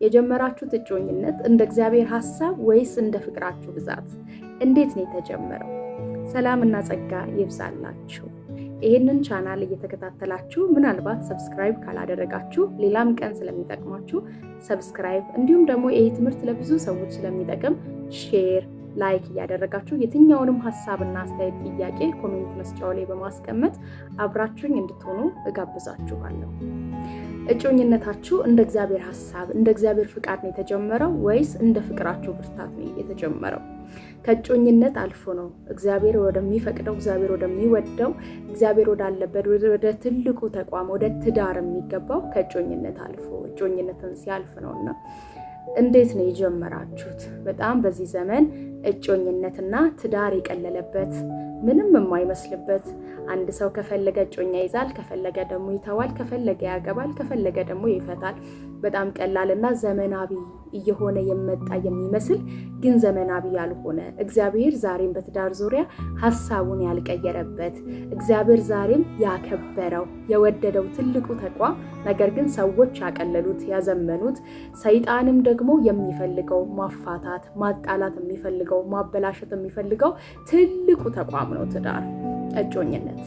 የጀመራችሁት እጮኝነት እንደ እግዚአብሔር ሐሳብ ወይስ እንደ ፍቅራችሁ ብዛት? እንዴት ነው የተጀመረው? ሰላምና ጸጋ ይብዛላችሁ። ይሄንን ቻናል እየተከታተላችሁ ምናልባት ሰብስክራይብ ካላደረጋችሁ ሌላም ቀን ስለሚጠቅማችሁ ሰብስክራይብ፣ እንዲሁም ደግሞ ይሄ ትምህርት ለብዙ ሰዎች ስለሚጠቅም ሼር፣ ላይክ እያደረጋችሁ የትኛውንም ሐሳብና አስተያየት ጥያቄ ኮሜንት መስጫው ላይ በማስቀመጥ አብራችሁኝ እንድትሆኑ እጋብዛችኋለሁ። እጮኝነታችሁ እንደ እግዚአብሔር ሐሳብ እንደ እግዚአብሔር ፍቃድ ነው የተጀመረው ወይስ እንደ ፍቅራችሁ ብርታት ነው የተጀመረው? ከእጮኝነት አልፎ ነው እግዚአብሔር ወደሚፈቅደው፣ እግዚአብሔር ወደሚወደው፣ እግዚአብሔር ወዳለበት ወደ ትልቁ ተቋም ወደ ትዳር የሚገባው ከእጮኝነት አልፎ እጮኝነትን ሲያልፍ ነውና እንዴት ነው የጀመራችሁት? በጣም በዚህ ዘመን እጮኝነትና ትዳር የቀለለበት ምንም የማይመስልበት፣ አንድ ሰው ከፈለገ እጮኛ ይዛል፣ ከፈለገ ደግሞ ይተዋል፣ ከፈለገ ያገባል፣ ከፈለገ ደግሞ ይፈታል። በጣም ቀላልና ዘመናዊ እየሆነ የመጣ የሚመስል ግን ዘመናዊ ያልሆነ፣ እግዚአብሔር ዛሬም በትዳር ዙሪያ ሐሳቡን ያልቀየረበት፣ እግዚአብሔር ዛሬም ያከበረው የወደደው ትልቁ ተቋም፣ ነገር ግን ሰዎች ያቀለሉት ያዘመኑት፣ ሰይጣንም ደግሞ የሚፈልገው ማፋታት፣ ማጣላት የሚፈልገው ማበላሸት የሚፈልገው ትልቁ ተቋም ነው ትዳር፣ እጮኝነት።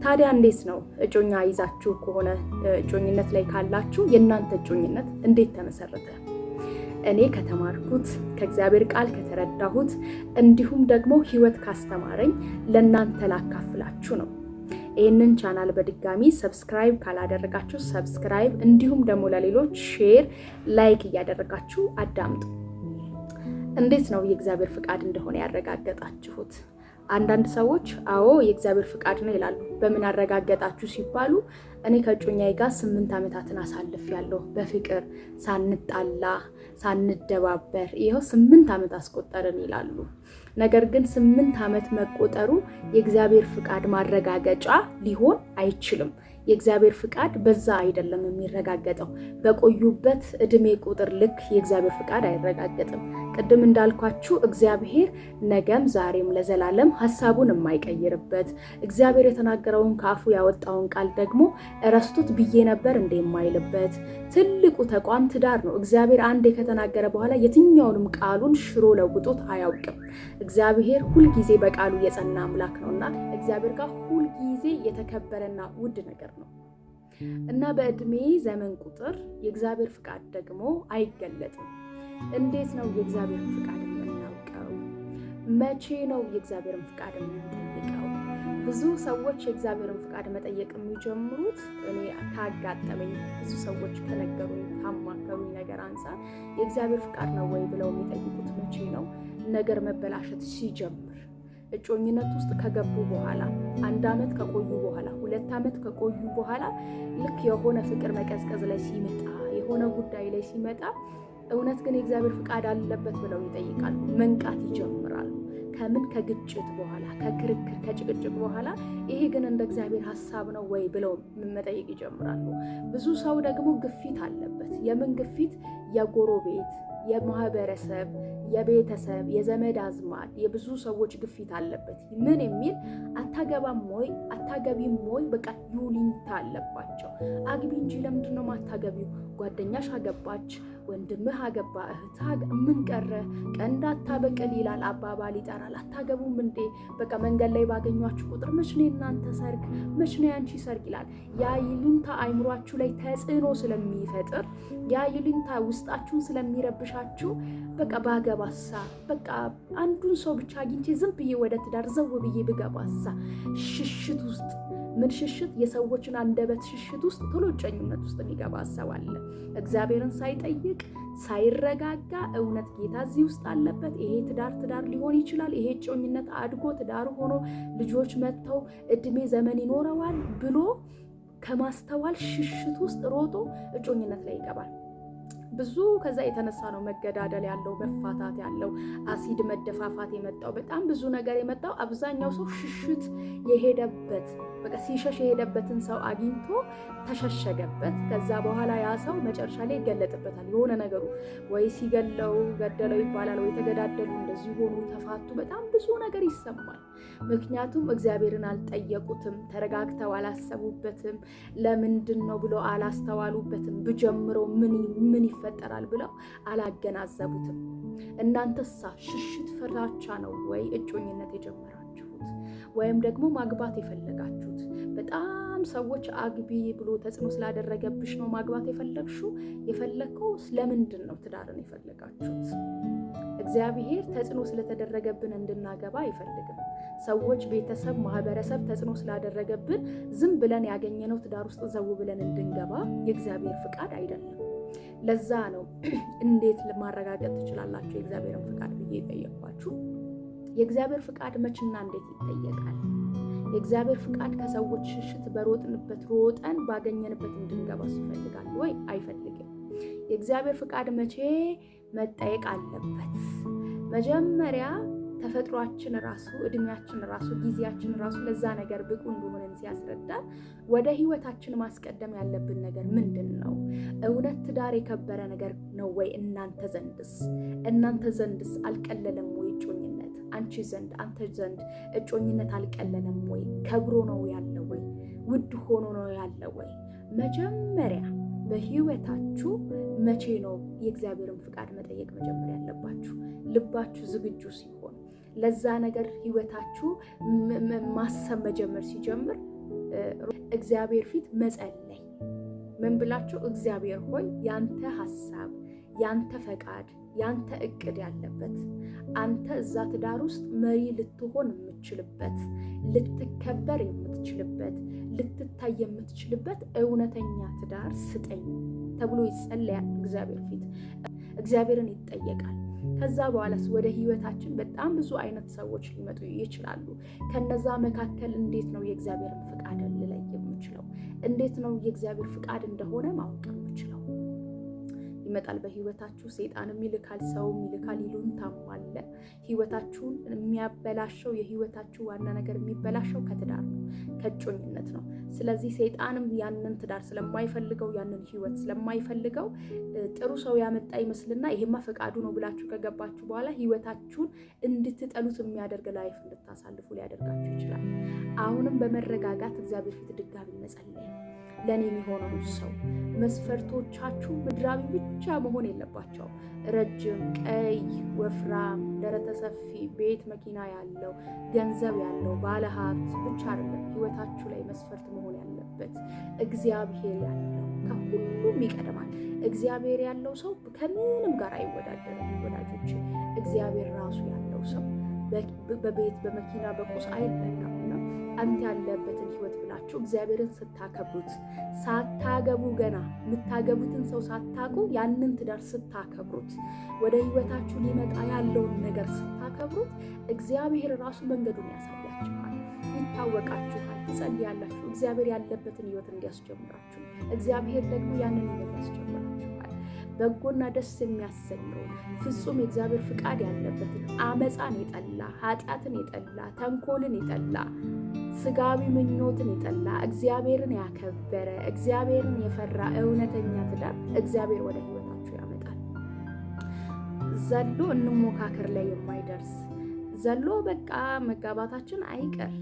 ታዲያ እንዴት ነው እጮኛ ይዛችሁ ከሆነ እጮኝነት ላይ ካላችሁ የእናንተ እጮኝነት እንዴት ተመሰረተ? እኔ ከተማርኩት ከእግዚአብሔር ቃል ከተረዳሁት እንዲሁም ደግሞ ሕይወት ካስተማረኝ ለእናንተ ላካፍላችሁ ነው። ይህንን ቻናል በድጋሚ ሰብስክራይብ ካላደረጋችሁ ሰብስክራይብ፣ እንዲሁም ደግሞ ለሌሎች ሼር፣ ላይክ እያደረጋችሁ አዳምጡ። እንዴት ነው የእግዚአብሔር ፍቃድ እንደሆነ ያረጋገጣችሁት? አንዳንድ ሰዎች አዎ የእግዚአብሔር ፍቃድ ነው ይላሉ። በምን አረጋገጣችሁ ሲባሉ እኔ ከእጮኛዬ ጋር 8 ዓመታትን አሳልፌያለሁ በፍቅር ሳንጣላ ሳንደባበር፣ ይኸው 8 ዓመት አስቆጠርን ይላሉ። ነገር ግን 8 ዓመት መቆጠሩ የእግዚአብሔር ፍቃድ ማረጋገጫ ሊሆን አይችልም። የእግዚአብሔር ፍቃድ በዛ አይደለም የሚረጋገጠው። በቆዩበት እድሜ ቁጥር ልክ የእግዚአብሔር ፍቃድ አይረጋገጥም። ቅድም እንዳልኳችሁ እግዚአብሔር ነገም ዛሬም ለዘላለም ሐሳቡን የማይቀይርበት፣ እግዚአብሔር የተናገረውን ከአፉ ያወጣውን ቃል ደግሞ እረስቶት ብዬ ነበር እንደ የማይልበት ትልቁ ተቋም ትዳር ነው። እግዚአብሔር አንዴ ከተናገረ በኋላ የትኛውንም ቃሉን ሽሮ ለውጦት አያውቅም። እግዚአብሔር ሁልጊዜ በቃሉ የጸና አምላክ ነውና እግዚአብሔር ጋር ሁልጊዜ የተከበረና ውድ ነገር ነው እና በእድሜ ዘመን ቁጥር የእግዚአብሔር ፍቃድ ደግሞ አይገለጥም። እንዴት ነው የእግዚአብሔር ፍቃድ የምናውቀው? መቼ ነው የእግዚአብሔርን ፍቃድ የምንጠይቀው? ብዙ ሰዎች የእግዚአብሔርን ፍቃድ መጠየቅ የሚጀምሩት እኔ ካጋጠመኝ ብዙ ሰዎች ከነገሩኝ ካማከሩኝ ነገር አንፃር የእግዚአብሔር ፍቃድ ነው ወይ ብለው የሚጠይቁት መቼ ነው? ነገር መበላሸት ሲጀምር፣ እጮኝነት ውስጥ ከገቡ በኋላ፣ 1 ዓመት ከቆዩ በኋላ፣ 2 ዓመት ከቆዩ በኋላ ልክ የሆነ ፍቅር መቀዝቀዝ ላይ ሲመጣ፣ የሆነ ጉዳይ ላይ ሲመጣ እውነት ግን የእግዚአብሔር ፍቃድ አለበት ብለው ይጠይቃሉ። መንቃት ይጀምራሉ። ከምን ከግጭት በኋላ ከክርክር ከጭቅጭቅ በኋላ ይሄ ግን እንደ እግዚአብሔር ሐሳብ ነው ወይ ብለው መጠየቅ ይጀምራሉ። ብዙ ሰው ደግሞ ግፊት አለበት። የምን ግፊት? የጎረቤት፣ የማህበረሰብ፣ የቤተሰብ፣ የዘመድ አዝማድ፣ የብዙ ሰዎች ግፊት አለበት። ምን የሚል አታገባም ወይ አታገቢም ወይ በቃ ይሉኝታ አለባቸው። አግቢ እንጂ ለምንድን ነው ማታገቢው? ጓደኛሽ አገባች፣ ወንድምህ አገባ፣ እህትህ ምን ቀረ? ቀንድ አታበቅል ይላል አባባል ይጠራል። አታገቡም እንዴ? በቃ መንገድ ላይ ባገኟችሁ ቁጥር መች ነው የእናንተ ሰርግ፣ መች ነው ያንቺ ሰርግ ይላል። ያ ይሉኝታ አይምሯችሁ ላይ ተጽዕኖ ስለሚፈጥር፣ ያ ይሉኝታ ውስጣችሁን ስለሚረብሻችሁ በቃ ባገባሳ፣ በቃ አንዱን ሰው ብቻ አግኝቼ ዝም ብዬ ወደ ትዳር ዘው ብዬ ብገባሳ፣ ሽሽት ውስጥ ምን ሽሽት? የሰዎችን አንደበት ሽሽት ውስጥ ቶሎ እጮኝነት ውስጥ የሚገባ ሰው አለ። እግዚአብሔርን ሳይጠይቅ ሳይረጋጋ እውነት ጌታ እዚህ ውስጥ አለበት፣ ይሄ ትዳር ሊሆን ይችላል፣ ይሄ እጮኝነት አድጎ ትዳር ሆኖ ልጆች መጥተው እድሜ ዘመን ይኖረዋል ብሎ ከማስተዋል ሽሽት ውስጥ ሮጦ እጮኝነት ላይ ይገባል። ብዙ ከዛ የተነሳ ነው መገዳደል ያለው፣ መፋታት ያለው፣ አሲድ መደፋፋት የመጣው፣ በጣም ብዙ ነገር የመጣው። አብዛኛው ሰው ሽሽት የሄደበት በቃ ሲሸሽ የሄደበትን ሰው አግኝቶ ተሸሸገበት። ከዛ በኋላ ያ ሰው መጨረሻ ላይ ይገለጥበታል። የሆነ ነገሩ ወይ ሲገለው ገደለው ይባላል፣ ወይ ተገዳደሉ፣ እንደዚህ ሆኑ፣ ተፋቱ፣ በጣም ብዙ ነገር ይሰማል። ምክንያቱም እግዚአብሔርን አልጠየቁትም፣ ተረጋግተው አላሰቡበትም፣ ለምንድን ነው ብሎ አላስተዋሉበትም። ብጀምረው ምን ይፈጠራል ብለው አላገናዘቡትም። እናንተሳ ሽሽት ፍራቻ ነው ወይ እጮኝነት የጀመራችሁት? ወይም ደግሞ ማግባት የፈለጋችሁት? በጣም ሰዎች አግቢ ብሎ ተጽዕኖ ስላደረገብሽ ነው ማግባት የፈለግከው? ስለምንድን ነው ትዳርን የፈለጋችሁት? እግዚአብሔር ተጽዕኖ ስለተደረገብን እንድናገባ አይፈልግም። ሰዎች፣ ቤተሰብ፣ ማህበረሰብ ተጽዕኖ ስላደረገብን ዝም ብለን ያገኘነው ትዳር ውስጥ ዘው ብለን እንድንገባ የእግዚአብሔር ፍቃድ አይደለም። ለዛ ነው እንዴት ማረጋገጥ ትችላላችሁ የእግዚአብሔርን ፍቃድ ብዬ የጠየኳችሁ። የእግዚአብሔር ፍቃድ መችና እንዴት ይጠየቃል? የእግዚአብሔር ፍቃድ ከሰዎች ሽሽት በሮጥንበት ሮጠን ባገኘንበት እንድንገባ ይፈልጋል ወይ? አይፈልግም። የእግዚአብሔር ፍቃድ መቼ መጠየቅ አለበት? መጀመሪያ ተፈጥሯችን ራሱ፣ እድሜያችን ራሱ፣ ጊዜያችን ራሱ ለዛ ነገር ብቁ እንደሆነን ሲያስረዳ ወደ ህይወታችን ማስቀደም ያለብን ነገር ምንድን ነው? እውነት ትዳር የከበረ ነገር ነው ወይ? እናንተ ዘንድስ አልቀለለም ወይ እጮኝነት? አንቺ ዘንድ፣ አንተ ዘንድ እጮኝነት አልቀለለም ወይ? ከብሮ ነው ያለው ወይ? ውድ ሆኖ ነው ያለው ወይ? መጀመሪያ በህይወታችሁ መቼ ነው የእግዚአብሔርን ፍቃድ መጠየቅ መጀመር ያለባችሁ? ልባችሁ ዝግጁ ሲሆን፣ ለዛ ነገር ህይወታችሁ ማሰብ መጀመር ሲጀምር፣ እግዚአብሔር ፊት መጸለይ። ምን ብላችሁ? እግዚአብሔር ሆይ ያንተ ሐሳብ፣ ያንተ ፈቃድ፣ ያንተ እቅድ ያለበት፣ አንተ እዛ ትዳር ውስጥ መሪ ልትሆን የምትችልበት፣ ልትከበር የምትችልበት፣ ልትታይ የምትችልበት እውነተኛ ትዳር ስጠኝ ተብሎ ይጸለያል። እግዚአብሔር ፊት እግዚአብሔርን ይጠየቃል። ከዛ በኋላስ ወደ ህይወታችን በጣም ብዙ አይነት ሰዎች ሊመጡ ይችላሉ። ከነዛ መካከል እንዴት ነው የእግዚአብሔርን ፍቃድ ልለይ የምችለው? እንዴት ነው የእግዚአብሔር ፍቃድ እንደሆነ ማወቅ የምችለው? ይመጣል በህይወታችሁ። ሰይጣንም ይልካል፣ ሰውም ይልካል፣ ይሉኝታም አለ። ህይወታችሁን የሚያበላሸው፣ የህይወታችሁ ዋና ነገር የሚበላሸው ከትዳር ነው፣ ከእጮኝነት ነው። ስለዚህ ሰይጣንም ያንን ትዳር ስለማይፈልገው፣ ያንን ህይወት ስለማይፈልገው ጥሩ ሰው ያመጣ ይመስልና ይሄማ ፈቃዱ ነው ብላችሁ ከገባችሁ በኋላ ህይወታችሁን እንድትጠሉት የሚያደርግ ላይፍ እንድታሳልፉ ሊያደርጋችሁ ይችላል። አሁንም በመረጋጋት እግዚአብሔር ፊት ድጋሚ መጸለይ። ለኔ የሚሆነው ሰው መስፈርቶቻችሁ ምድራዊ ብቻ መሆን የለባቸውም። ረጅም፣ ቀይ፣ ወፍራም፣ ደረተ ሰፊ፣ ቤት መኪና ያለው፣ ገንዘብ ያለው፣ ባለሀብት ብቻ አይደለም ህይወታችሁ ላይ መስፈርት መሆን ያለበት። እግዚአብሔር ያለው ከሁሉም ይቀድማል። እግዚአብሔር ያለው ሰው ከምንም ጋር አይወዳደርም ወዳጆች። እግዚአብሔር ራሱ ያለው ሰው በቤት በመኪና በቁስ አይለካምና አንተ ያለበትን ህይወት ብላችሁ እግዚአብሔርን ስታከብሩት፣ ሳታገቡ ገና የምታገቡትን ሰው ሳታቁ ያንን ትዳር ስታከብሩት፣ ወደ ህይወታችሁ ሊመጣ ያለውን ነገር ስታከብሩት፣ እግዚአብሔር ራሱ መንገዱን ያሳያችኋል፣ ይታወቃችኋል። ትጸልያላችሁ እግዚአብሔር ያለበትን ህይወት እንዲያስጀምራችሁ፣ እግዚአብሔር ደግሞ ያንን ህይወት ያስጀምራችኋል። በጎና ደስ የሚያሰኘውን ፍጹም የእግዚአብሔር ፍቃድ ያለበትን፣ አመፃን የጠላ፣ ኃጢአትን የጠላ፣ ተንኮልን የጠላ፣ ስጋዊ ምኞትን የጠላ፣ እግዚአብሔርን ያከበረ፣ እግዚአብሔርን የፈራ እውነተኛ ትዳር እግዚአብሔር ወደ ህይወታችሁ ያመጣል። ዘሎ እንሞካከር ላይ የማይደርስ ዘሎ በቃ መጋባታችን አይቀር፣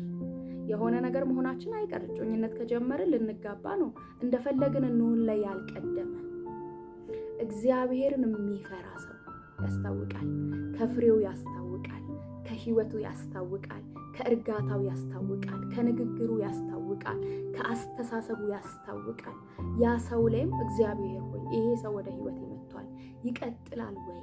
የሆነ ነገር መሆናችን አይቀር፣ እጮኝነት ከጀመርን ልንጋባ ነው፣ እንደፈለግን እንሁን ላይ ያልቀደመ እግዚአብሔርን የሚፈራ ሰው ያስታውቃል። ከፍሬው ያስታውቃል፣ ከህይወቱ ያስታውቃል፣ ከእርጋታው ያስታውቃል፣ ከንግግሩ ያስታውቃል፣ ከአስተሳሰቡ ያስታውቃል። ያ ሰው ላይም እግዚአብሔር ሆይ ይሄ ሰው ወደ ህይወት መጥቷል፣ ይቀጥላል ወይ?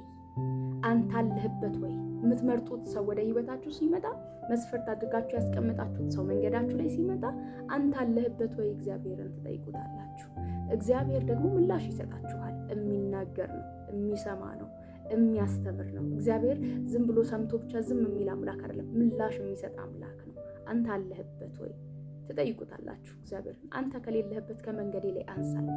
አንተ አለህበት ወይ? የምትመርጡት ሰው ወደ ህይወታችሁ ሲመጣ፣ መስፈርት አድርጋችሁ ያስቀመጣችሁት ሰው መንገዳችሁ ላይ ሲመጣ አንተ አለህበት ወይ? እግዚአብሔርን ትጠይቁታላችሁ። እግዚአብሔር ደግሞ ምላሽ ይሰጣችኋል። የሚናገር ነው፣ የሚሰማ ነው፣ የሚያስተምር ነው። እግዚአብሔር ዝም ብሎ ሰምቶ ብቻ ዝም የሚል አምላክ አይደለም፣ ምላሽ የሚሰጥ አምላክ ነው። አንተ አለህበት ወይ? ትጠይቁታላችሁ እግዚአብሔርን። አንተ ከሌለህበት ከመንገዴ ላይ አንሳልኝ፣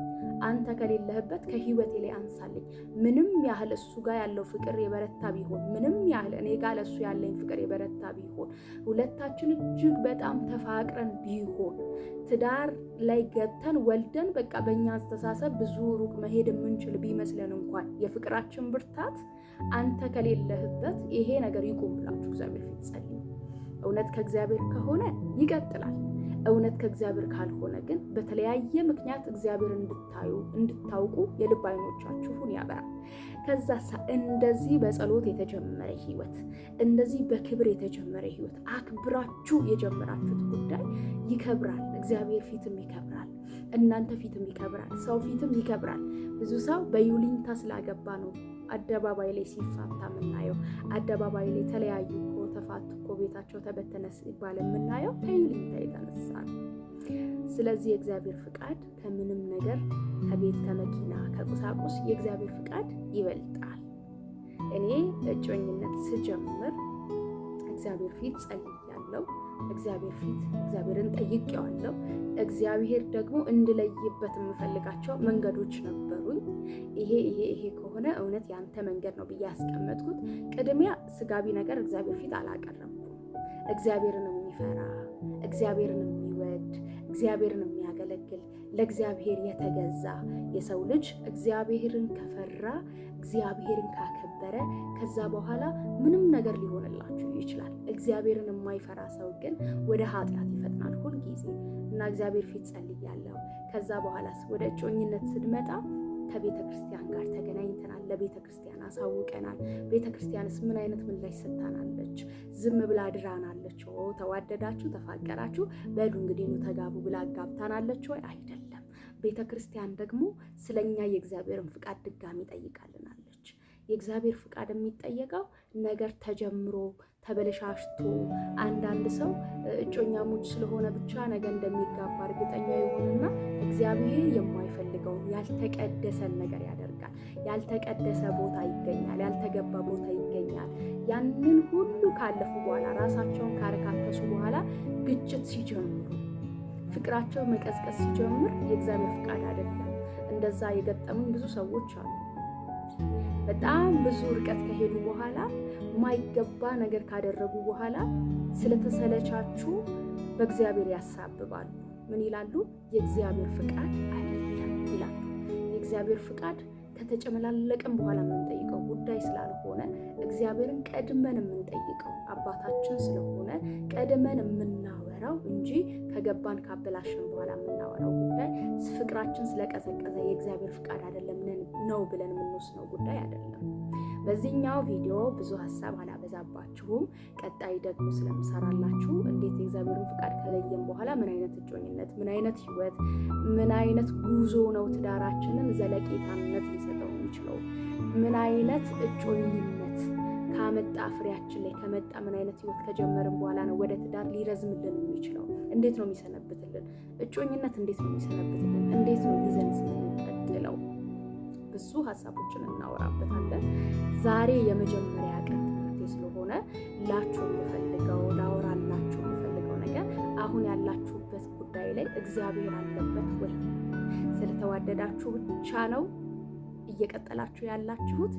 አንተ ከሌለህበት ከህይወቴ ላይ አንሳልኝ። ምንም ያህል እሱ ጋር ያለው ፍቅር የበረታ ቢሆን፣ ምንም ያህል እኔ ጋር ለእሱ ያለኝ ፍቅር የበረታ ቢሆን፣ ሁለታችን እጅግ በጣም ተፋቅረን ቢሆን፣ ትዳር ላይ ገብተን ወልደን በቃ በእኛ አስተሳሰብ ብዙ ሩቅ መሄድ የምንችል ቢመስለን እንኳን የፍቅራችን ብርታት አንተ ከሌለህበት ይሄ ነገር ይቁም ብላችሁ እግዚአብሔር ፊት ጸልዩ። እውነት ከእግዚአብሔር ከሆነ ይቀጥላል። እውነት ከእግዚአብሔር ካልሆነ ግን በተለያየ ምክንያት እግዚአብሔር እንድታውቁ የልብ ዓይኖቻችሁን ያበራል። ከዛ እንደዚህ በጸሎት የተጀመረ ህይወት፣ እንደዚህ በክብር የተጀመረ ህይወት፣ አክብራችሁ የጀመራችሁት ጉዳይ ይከብራል። እግዚአብሔር ፊትም ይከብራል፣ እናንተ ፊትም ይከብራል፣ ሰው ፊትም ይከብራል። ብዙ ሰው በይሉኝታ ስላገባ ነው አደባባይ ላይ ሲፋታ የምናየው። አደባባይ ላይ ተለያዩ እኮ ተፋቱ እኮ ቤታቸው ተበተነ ሲባል የምናየው ከይሉኝታ የተነሳ ነው። ስለዚህ የእግዚአብሔር ፍቃድ ከምንም ነገር፣ ከቤት ከመኪና ከቁሳቁስ የእግዚአብሔር ፍቃድ ይበልጣል። እኔ እጮኝነት ስጀምር እግዚአብሔር ፊት ጸልያለሁ። እግዚአብሔር ፊት እግዚአብሔርን ጠይቄዋለሁ። እግዚአብሔር ደግሞ እንድለይበት የምፈልጋቸው መንገዶች ነበሩኝ። ይሄ ከሆነ እውነት ያንተ መንገድ ነው ብዬ ያስቀመጥኩት። ቅድሚያ ስጋቢ ነገር እግዚአብሔር ፊት አላቀረብኩም። እግዚአብሔርን የሚፈራ እግዚአብሔርን የሚወድ እግዚአብሔርን የሚያገለግል ለእግዚአብሔር የተገዛ የሰው ልጅ እግዚአብሔርን ከፈራ እግዚአብሔርን ካከበረ ከዛ በኋላ ምንም ነገር ሊሆንላችሁ ይችላል። እግዚአብሔርን የማይፈራ ሰው ግን ወደ ኃጢአት ይፈጥናል ሁልጊዜ እና እግዚአብሔር ፊት ጸልያለሁ። ከዛ በኋላ ወደ እጮኝነት ስንመጣ ከቤተ ክርስቲያን ጋር ተገናኝተናል። ለቤተ ክርስቲያን አሳውቀናል። ቤተ ክርስቲያንስ ምን አይነት ምላሽ ሰጥታናለች? ዝም ብላ ድራናለች? ተዋደዳችሁ ተፋቀራችሁ በሉ እንግዲህ ኑ ተጋቡ ብላ አጋብታናለች ወይ? አይደለም። ቤተ ክርስቲያን ደግሞ ስለኛ የእግዚአብሔርን ፍቃድ ድጋሚ ጠይቃልናለች። የእግዚአብሔር ፍቃድ የሚጠየቀው ነገር ተጀምሮ ተበለሻሽቶ አንዳንድ ሰው እጮኛሞች ስለሆነ ብቻ ነገ እንደሚጋባ እርግጠኛ ይሆንና እግዚአብሔር የማይፈልገውን ያልተቀደሰን ነገር ያደርጋል። ያልተቀደሰ ቦታ ይገኛል፣ ያልተገባ ቦታ ይገኛል። ያንን ሁሉ ካለፉ በኋላ ራሳቸውን ካረካከሱ በኋላ ግጭት ሲጀምሩ፣ ፍቅራቸው መቀዝቀዝ ሲጀምር የእግዚአብሔር ፍቃድ አይደለም። እንደዛ የገጠሙኝ ብዙ ሰዎች አሉ። በጣም ብዙ ርቀት ከሄዱ በኋላ ማይገባ ነገር ካደረጉ በኋላ ስለተሰለቻችሁ በእግዚአብሔር ያሳብባሉ። ምን ይላሉ? የእግዚአብሔር ፍቃድ አይደለም ይላሉ። የእግዚአብሔር ፍቃድ ከተጨመላለቀን በኋላ የምንጠይቀው ጉዳይ ስላልሆነ እግዚአብሔርን ቀድመን የምንጠይቀው አባታችን ስለሆነ ቀድመን የምናወራው እንጂ ከገባን ካበላሽን በኋላ የምናወራው ጉዳይ ፍቅራችን ስለቀዘቀዘ የእግዚአብሔር ፍቃድ አይደለም ነው ብለን የምንወስነው ጉዳይ አይደለም። በዚህኛው ቪዲዮ ብዙ ሀሳብ አላበዛባችሁም። ቀጣይ ደግሞ ስለምሰራላችሁ እንዴት የእግዚአብሔርን ፍቃድ ከለየን በኋላ ምን አይነት እጮኝነት፣ ምን አይነት ህይወት፣ ምን አይነት ጉዞ ነው ትዳራችንን ዘለቄታነት ሊሰጠው የሚችለው፣ ምን አይነት እጮኝነት ካመጣ ፍሬያችን ላይ ከመጣ ምን አይነት ህይወት ከጀመርን በኋላ ነው ወደ ትዳር ሊረዝምልን የሚችለው፣ እንዴት ነው የሚሰነብትልን፣ እጮኝነት እንዴት ነው የሚሰነብትልን፣ እንዴት ነው ይዘን ስንቀጥለው፣ ብዙ ሀሳቦችን እናወራበታለን። ዛሬ የመጀመሪያ ቀን ትምህርቴ ስለሆነ ላወራላችሁ የምፈልገው ነገር አሁን ያላችሁበት ጉዳይ ላይ እግዚአብሔር አለበት ወይ? ስለተዋደዳችሁ ብቻ ነው እየቀጠላችሁ ያላችሁት?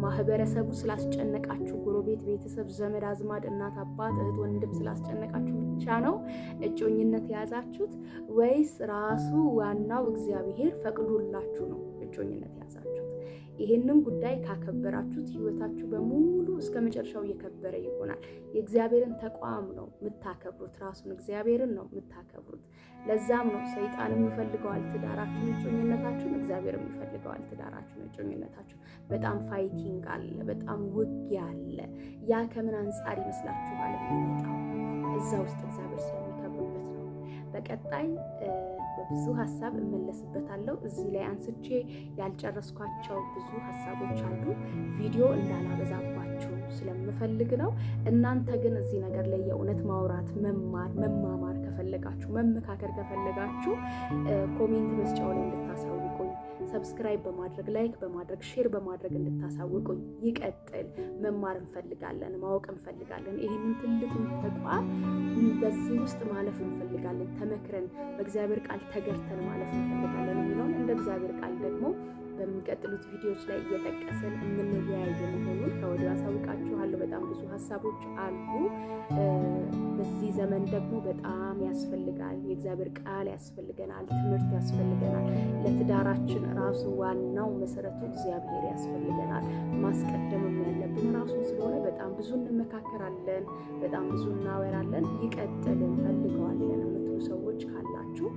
ማህበረሰቡ ስላስጨነቃችሁ፣ ጎረቤት፣ ቤተሰብ፣ ዘመድ አዝማድ፣ እናት፣ አባት፣ እህት፣ ወንድም ስላስጨነቃችሁ ብቻ ነው እጮኝነት የያዛችሁት? ወይስ ራሱ ዋናው እግዚአብሔር ፈቅዶላችሁ ነው እጮኝነት የያዛችሁት? ይሄንን ጉዳይ ካከበራችሁት ህይወታችሁ በሙሉ እስከ መጨረሻው እየከበረ ይሆናል። የእግዚአብሔርን ተቋም ነው የምታከብሩት፣ ራሱን እግዚአብሔርን ነው የምታከብሩት። ለዛም ነው ሰይጣንም ይፈልገዋል ትዳራችሁን እጮኝነታችሁን፣ እግዚአብሔርም ይፈልገዋል ትዳራችሁን እጮኝነታችሁን። በጣም ፋይቲንግ አለ፣ በጣም ውጊያ አለ። ያ ከምን አንጻር ይመስላችኋል የሚመጣው? እዛ ውስጥ እግዚአብሔር ስለሚከብሩበት ነው። በቀጣይ በብዙ ሀሳብ እመለስበታለሁ። እዚህ ላይ አንስቼ ያልጨረስኳቸው ብዙ ሀሳቦች አሉ። ቪዲዮ እንዳላበዛባችሁ ስለምፈልግ ነው። እናንተ ግን እዚህ ነገር ላይ የእውነት ማውራት፣ መማማር ከፈለጋችሁ፣ መመካከር ከፈለጋችሁ ኮሜንት መስጫው ላይ እንድታሳውቁኝ፣ ሰብስክራይብ በማድረግ ላይክ በማድረግ ሼር በማድረግ እንድታሳውቁኝ። ይቀጥል። መማር እንፈልጋለን፣ ማወቅ እንፈልጋለን። ይህንን ትልቁን ተቋም በዚህ ውስጥ ማለፍ እንፈልጋለን። ተመክረን በእግዚአብሔር ቃል ተገርተን ማለፍ እንፈልጋለን የሚለውን እንደ እግዚአብሔር ቃል ደግሞ በሚቀጥሉት ቪዲዮዎች ላይ እየጠቀስን የምንወያይ መሆኑን ከወዲሁ አሳውቃችኋለሁ። በጣም ብዙ ሀሳቦች አሉ። በዚህ ዘመን ደግሞ በጣም ያስፈልጋል፣ የእግዚአብሔር ቃል ያስፈልገናል፣ ትምህርት ያስፈልገናል። ለትዳራችን ራሱ ዋናው መሰረቱ እግዚአብሔር ያስፈልገናል። ማስቀደምም ያለብን ራሱን ስለሆነ በጣም ብዙ እንመካከራለን፣ በጣም ብዙ እናወራለን። ይቀጥል እንፈልገዋለን የምትሉ ሰዎች ካላችሁ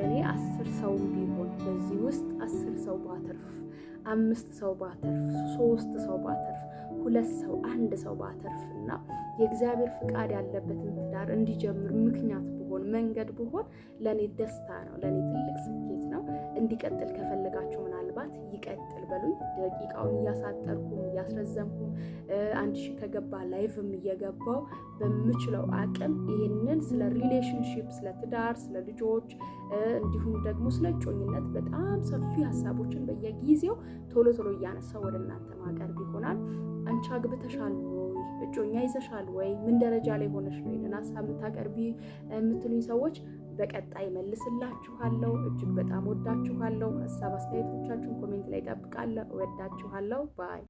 እኔ 10 ሰው ቢሆን በዚህ ውስጥ 10 ሰው ባተርፍ፣ 5 ሰው ባተርፍ፣ 3 ሰው ባተርፍ፣ 2 ሰው፣ 1 ሰው ባተርፍና የእግዚአብሔር ፍቃድ ያለበትን ትዳር እንዲጀምር ምክንያት ብሆን፣ መንገድ ብሆን ለእኔ ደስታ ነው፣ ለእኔ ትልቅ ስኬት ነው። እንዲቀጥል ከፈለጋችሁ ምናልባት ይቀጥል በሉኝ። ደቂቃውን እያሳጠርኩም እያስረዘምኩም 1000 ከገባ ላይቭም እየገባው በምችለው አቅም ይህንን ስለ ሪሌሽንሺፕ፣ ስለ ትዳር፣ ስለ ልጆች እንዲሁም ደግሞ ስለ እጮኝነት በጣም ሰፊ ሀሳቦችን በየጊዜው ቶሎ ቶሎ እያነሳው ወደ እናንተ ማቀርብ ይሆናል። አንቺ አግብተሻል ወይ? እጮኛ ይዘሻል ወይ? ምን ደረጃ ላይ ሆነሽ ነው ይህንን ሀሳብ የምታቀርቢ የምትሉኝ ሰዎች በቀጣይ መልስላችኋለሁ። እጅግ በጣም ወዳችኋለሁ። ሀሳብ አስተያየቶቻችሁን ኮሜንት ላይ ጠብቃለሁ። ወዳችኋለሁ። ባይ